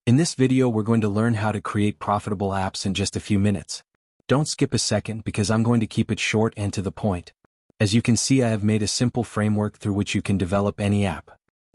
In this video we're going to learn how to create profitable apps in just a few minutes. Don't skip a second because I'm going to keep it short and to the point. As you can see, I have made a simple framework through which you can develop any app.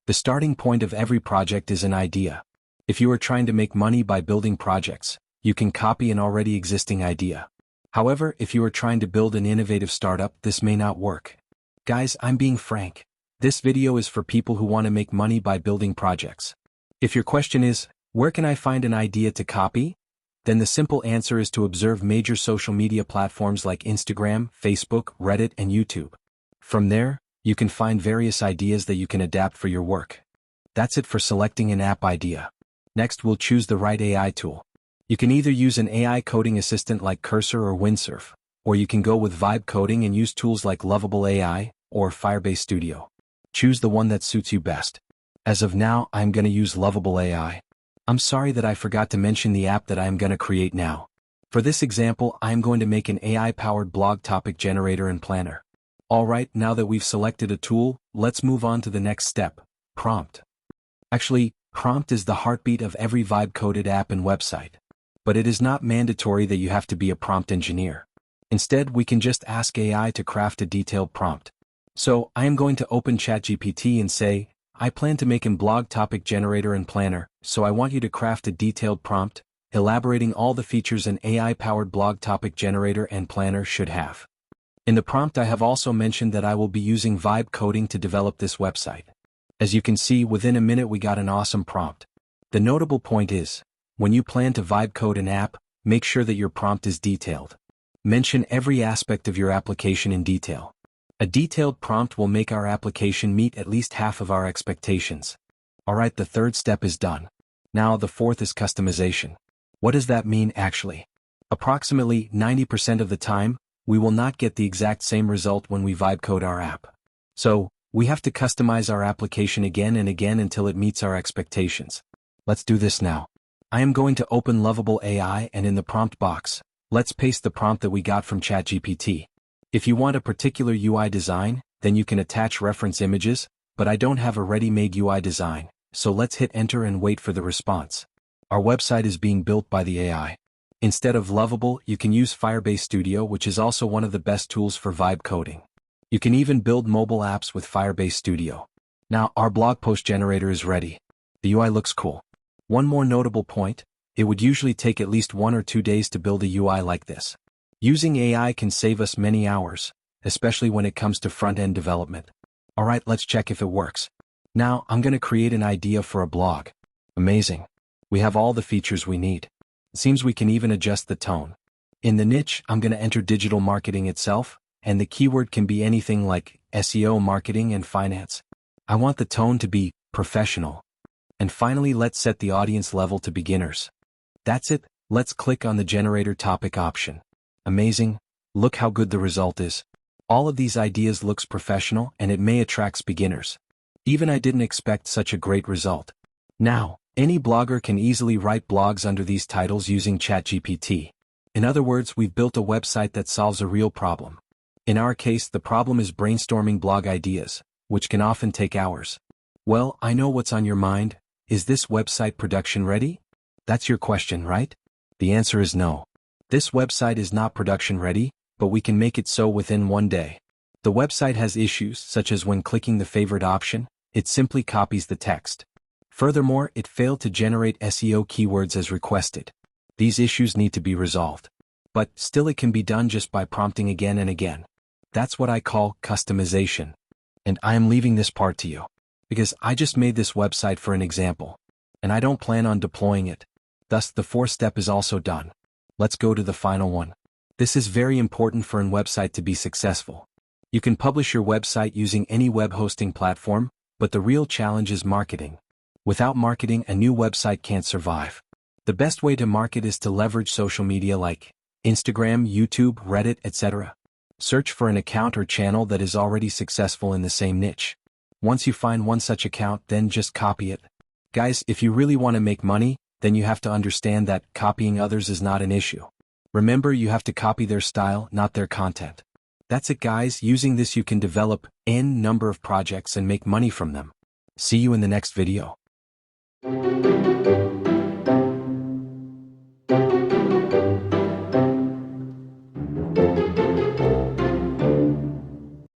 The starting point of every project is an idea. If you are trying to make money by building projects, you can copy an already existing idea. However, if you are trying to build an innovative startup, this may not work. Guys, I'm being frank. This video is for people who want to make money by building projects. If your question is, where can I find an idea to copy? Then the simple answer is to observe major social media platforms like Instagram, Facebook, Reddit, and YouTube. From there, you can find various ideas that you can adapt for your work. That's it for selecting an app idea. Next, we'll choose the right AI tool. You can either use an AI coding assistant like Cursor or Windsurf, or you can go with vibe coding and use tools like Lovable AI or Firebase Studio. Choose the one that suits you best. As of now, I'm going to use Lovable AI. I'm sorry that I forgot to mention the app that I am going to create now. For this example, I am going to make an AI-powered blog topic generator and planner. Alright, now that we've selected a tool, let's move on to the next step, prompt. Actually, prompt is the heartbeat of every vibe-coded app and website. But it is not mandatory that you have to be a prompt engineer. Instead, we can just ask AI to craft a detailed prompt. So, I am going to open ChatGPT and say, I plan to make a blog topic generator and planner, so I want you to craft a detailed prompt, elaborating all the features an AI-powered blog topic generator and planner should have. In the prompt, I have also mentioned that I will be using vibe coding to develop this website. As you can see, within a minute we got an awesome prompt. The notable point is, when you plan to vibe code an app, make sure that your prompt is detailed. Mention every aspect of your application in detail. A detailed prompt will make our application meet at least half of our expectations. Alright, the third step is done. Now the fourth is customization. What does that mean actually? Approximately 90% of the time, we will not get the exact same result when we vibe code our app. So, we have to customize our application again and again until it meets our expectations. Let's do this now. I am going to open Lovable AI and in the prompt box, let's paste the prompt that we got from ChatGPT. If you want a particular UI design, then you can attach reference images, but I don't have a ready-made UI design, so let's hit enter and wait for the response. Our website is being built by the AI. Instead of Lovable, you can use Firebase Studio, which is also one of the best tools for vibe coding. You can even build mobile apps with Firebase Studio. Now, our blog post generator is ready. The UI looks cool. One more notable point, it would usually take at least 1 or 2 days to build a UI like this. Using AI can save us many hours, especially when it comes to front-end development. Alright, let's check if it works. Now, I'm going to create an idea for a blog. Amazing. We have all the features we need. It seems we can even adjust the tone. In the niche, I'm going to enter digital marketing itself, and the keyword can be anything like SEO marketing and finance. I want the tone to be professional. And finally, let's set the audience level to beginners. That's it, let's click on the generator topic option. Amazing, look how good the result is. All of these ideas looks professional and it may attract beginners. Even I didn't expect such a great result. Now, any blogger can easily write blogs under these titles using ChatGPT. In other words, we've built a website that solves a real problem. In our case, the problem is brainstorming blog ideas, which can often take hours. Well, I know what's on your mind. Is this website production ready? That's your question, right? The answer is no. This website is not production ready, but we can make it so within 1 day. The website has issues such as when clicking the favorite option, it simply copies the text. Furthermore, it failed to generate SEO keywords as requested. These issues need to be resolved. But still it can be done just by prompting again and again. That's what I call customization. And I am leaving this part to you. Because I just made this website for an example. And I don't plan on deploying it. Thus, the fourth step is also done. Let's go to the final one. This is very important for a website to be successful. You can publish your website using any web hosting platform, but the real challenge is marketing. Without marketing, a new website can't survive. The best way to market is to leverage social media like Instagram, YouTube, Reddit, etc. Search for an account or channel that is already successful in the same niche. Once you find one such account, then just copy it. Guys, if you really want to make money, then you have to understand that copying others is not an issue. Remember, you have to copy their style, not their content. That's it, guys. Using this you can develop n number of projects and make money from them. See you in the next video.